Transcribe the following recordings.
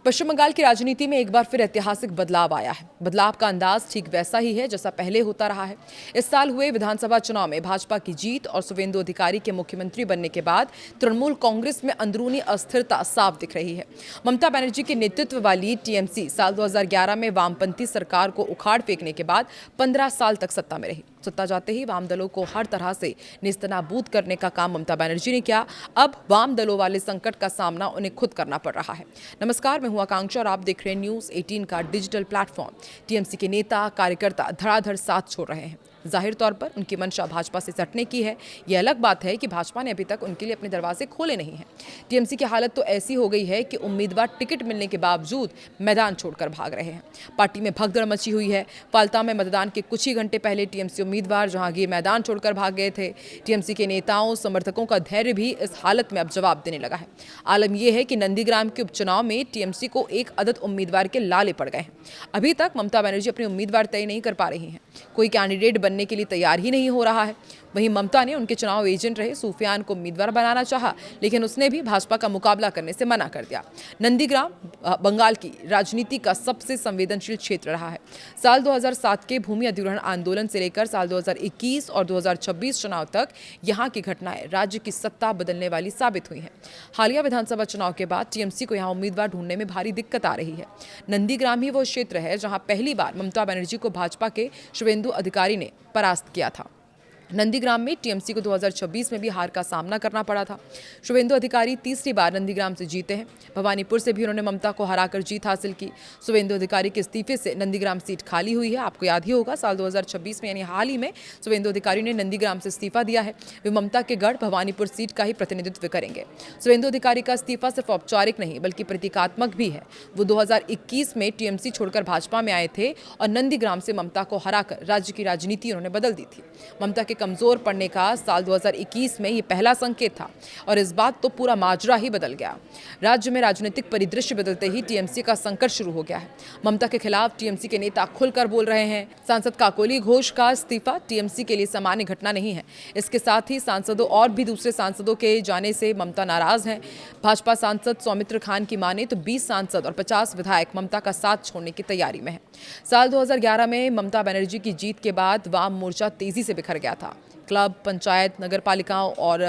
पश्चिम बंगाल की राजनीति में एक बार फिर ऐतिहासिक बदलाव आया है। बदलाव का अंदाज ठीक वैसा ही है जैसा पहले होता रहा है। इस साल हुए विधानसभा चुनाव में भाजपा की जीत और शुवेंदु अधिकारी के मुख्यमंत्री बनने के बाद तृणमूल कांग्रेस में अंदरूनी अस्थिरता साफ दिख रही है। ममता बनर्जी के नेतृत्व वाली टीएमसी साल 2011 में वामपंथी सरकार को उखाड़ फेंकने के बाद 15 साल तक सत्ता में रही। सत्ता जाते ही वाम दलों को हर तरह से नेस्तनाबूद करने का काम ममता बनर्जी ने किया। अब वाम दलों वाले संकट का सामना उन्हें खुद करना पड़ रहा है। नमस्कार, मैं हूं आकांक्षा और आप देख रहे हैं न्यूज़ 18 का डिजिटल प्लेटफॉर्म। टीएमसी के नेता कार्यकर्ता धड़ाधड़ साथ छोड़ रहे हैं। जाहिर तौर पर उनकी मंशा भाजपा से सटने की है। यह अलग बात है कि भाजपा ने अभी तक उनके लिए अपने दरवाजे खोले नहीं हैं। टीएमसी की हालत तो ऐसी हो गई है कि उम्मीदवार टिकट मिलने के बावजूद मैदान छोड़कर भाग रहे हैं। पार्टी में भगदड़ मची हुई है। फाल्ता में मतदान के कुछ ही घंटे पहले टीएमसी उम्मीदवार जहांगीर मैदान छोड़कर भाग गए थे। टीएमसी के नेताओं समर्थकों का धैर्य भी इस हालत में अब जवाब देने लगा है। आलम यह है कि नंदीग्राम के उपचुनाव में टीएमसी को एक अदद उम्मीदवार के लाले पड़ गए हैं। अभी तक ममता बनर्जी अपने उम्मीदवार तय नहीं कर पा रही हैं। कोई कैंडिडेट बनने के लिए तैयार ही नहीं हो रहा है। वहीं ममता ने उनके चुनाव एजेंट रहे सूफियान को उम्मीदवार बनाना चाहा, लेकिन उसने भी भाजपा का मुकाबला करने से मना कर दिया। नंदीग्राम बंगाल की राजनीति का सबसे संवेदनशील क्षेत्र रहा है। साल 2007 के भूमि अधिग्रहण आंदोलन से लेकर साल 2021 और 2026 चुनाव तक यहां की घटनाएं राज्य की सत्ता बदलने वाली साबित हुई हैं। हालिया विधानसभा चुनाव के बाद टीएमसी को यहां उम्मीदवार ढूंढने में भारी दिक्कत आ रही है। नंदीग्राम ही वो क्षेत्र है जहां पहली बार ममता बनर्जी को भाजपा के शुवेंदु अधिकारी ने परास्त किया था। नंदीग्राम में टीएमसी को 2026 में भी हार का सामना करना पड़ा था। शुवेंदु अधिकारी तीसरी बार नंदीग्राम से जीते हैं। भवानीपुर से भी उन्होंने ममता को हराकर जीत हासिल की। शुवेंदु अधिकारी के इस्तीफे से नंदीग्राम सीट खाली हुई है। आपको याद ही होगा, साल 2026 में यानी हाल ही में शुवेंदु अधिकारी ने नंदीग्राम से इस्तीफा दिया है। वे ममता के गढ़ भवानीपुर सीट का ही प्रतिनिधित्व करेंगे। शुवेंदु अधिकारी का इस्तीफा सिर्फ औपचारिक नहीं बल्कि प्रतीकात्मक भी है। वो 2021 में टीएमसी छोड़कर भाजपा में आए थे और नंदीग्राम से ममता को हराकर राज्य की राजनीति उन्होंने बदल दी थी। ममता के कमजोर पड़ने का साल 2021 में ये पहला संकेत था और इस बात तो पूरा माजरा ही बदल गया। राज्य में राजनीतिक परिदृश्य बदलते ही टीएमसी का संकट शुरू हो गया है। ममता के खिलाफ टीएमसी के नेता खुलकर बोल रहे हैं। सांसद काकोली घोष का इस्तीफा टीएमसी के लिए सामान्य घटना नहीं है। इसके साथ ही सांसदों और भी दूसरे सांसदों के जाने से ममता नाराज हैं। भाजपा सांसद सौमित्र खान की माने तो 20 सांसद और 50 विधायक ममता का साथ छोड़ने की तैयारी में है। साल 2011 में ममता बनर्जी की जीत के बाद वाम मोर्चा तेजी से बिखर गया था। क्लब, पंचायत, नगर पालिकाओं और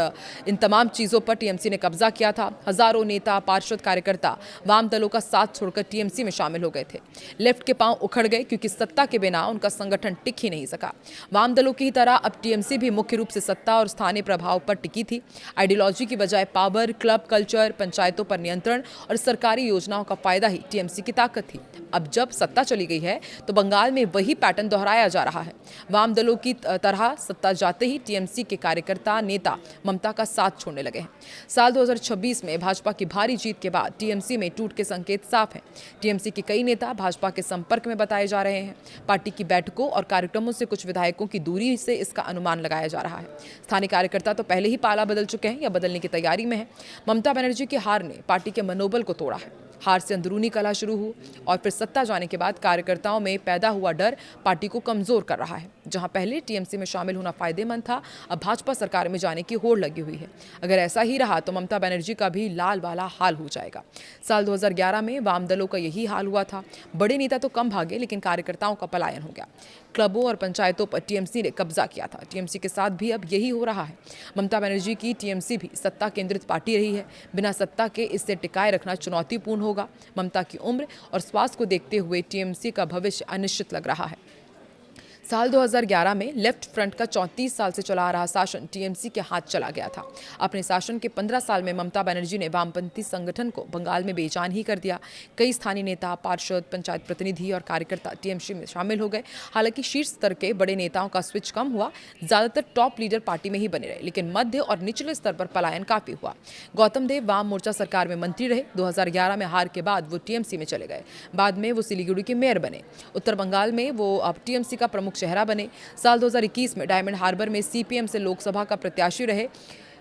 इन तमाम चीज़ों पर टीएमसी ने कब्जा किया था। हजारों नेता, पार्षद, कार्यकर्ता वाम दलों का साथ छोड़कर टीएमसी में शामिल हो गए थे। लेफ्ट के पांव उखड़ गए क्योंकि सत्ता के बिना उनका संगठन टिक ही नहीं सका। वाम दलों की ही तरह अब टीएमसी भी मुख्य रूप से सत्ता और स्थानीय प्रभाव पर टिकी थी। आइडियोलॉजी की बजाय पावर, क्लब कल्चर, पंचायतों पर नियंत्रण और सरकारी योजनाओं का फायदा ही टीएमसी की ताकत थी। अब जब सत्ता चली गई है तो बंगाल में वही पैटर्न दोहराया जा रहा है। वाम दलों की तरह सत्ता जाते ही टीएमसी के कार्यकर्ता, नेता ममता का साथ छोड़ने लगे हैं। साल 2026 में भाजपा की भारी जीत के बाद टीएमसी में टूट के संकेत साफ हैं। टीएमसी के कई नेता भाजपा के संपर्क में बताए जा रहे हैं। पार्टी की बैठकों और कार्यक्रमों से कुछ विधायकों की दूरी से इसका अनुमान लगाया जा रहा है। स्थानीय कार्यकर्ता तो पहले ही पाला बदल चुके हैं या बदलने की तैयारी में है। ममता बनर्जी की हार ने पार्टी के मनोबल को तोड़ा है। हार से अंदरूनी कलह शुरू हुई और फिर सत्ता जाने के बाद कार्यकर्ताओं में पैदा हुआ डर पार्टी को कमजोर कर रहा है। जहां पहले टीएमसी में शामिल होना फायदेमंद था, अब भाजपा सरकार में जाने की होड़ लगी हुई है। अगर ऐसा ही रहा तो ममता बनर्जी का भी लाल वाला हाल हो जाएगा। साल 2011 में वाम दलों का यही हाल हुआ था। बड़े नेता तो कम भागे लेकिन कार्यकर्ताओं का पलायन हो गया। क्लबों और पंचायतों पर टीएमसी ने कब्जा किया था। टीएमसी के साथ भी अब यही हो रहा है। ममता बनर्जी की टीएमसी भी सत्ता केंद्रित पार्टी रही है। बिना सत्ता के इसे टिकाए रखना चुनौतीपूर्ण होगा। ममता की उम्र और स्वास्थ्य को देखते हुए टीएमसी का भविष्य अनिश्चित लग रहा है। साल 2011 में लेफ्ट फ्रंट का 34 साल से चला आ रहा शासन टीएमसी के हाथ चला गया था। अपने शासन के 15 साल में ममता बनर्जी ने वामपंथी संगठन को बंगाल में बेजान ही कर दिया। कई स्थानीय नेता, पार्षद, पंचायत प्रतिनिधि और कार्यकर्ता टीएमसी में शामिल हो गए। हालांकि शीर्ष स्तर के बड़े नेताओं का स्विच कम हुआ। ज्यादातर टॉप लीडर पार्टी में ही बने रहे, लेकिन मध्य और निचले स्तर पर पलायन काफी हुआ। गौतम देव वाम मोर्चा सरकार में मंत्री रहे। 2011 में हार के बाद वो टीएमसी में चले गए। बाद में वो सिलीगुड़ी के मेयर बने। उत्तर बंगाल में वो अब टीएमसी का प्रमुख चेहरा बने। साल 2021 में डायमंड हार्बर में सीपीएम से लोकसभा का प्रत्याशी रहे।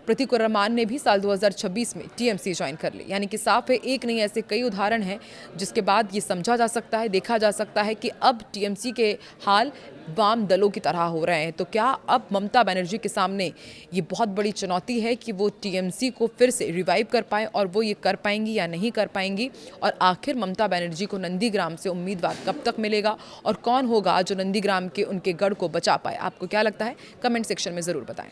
प्रतीक रमान ने भी साल 2026 में टीएमसी ज्वाइन कर ली। यानी कि साफ है, एक नहीं ऐसे कई उदाहरण हैं जिसके बाद ये समझा जा सकता है, देखा जा सकता है कि अब टीएमसी के हाल वाम दलों की तरह हो रहे हैं। तो क्या अब ममता बनर्जी के सामने ये बहुत बड़ी चुनौती है कि वो टीएमसी को फिर से रिवाइव कर पाएं, और वो ये कर पाएंगी या नहीं कर पाएंगी, और आखिर ममता बनर्जी को नंदीग्राम से उम्मीदवार कब तक मिलेगा, और कौन होगा जो नंदीग्राम के उनके गढ़ को बचा पाए? आपको क्या लगता है? कमेंट सेक्शन में ज़रूर बताएं।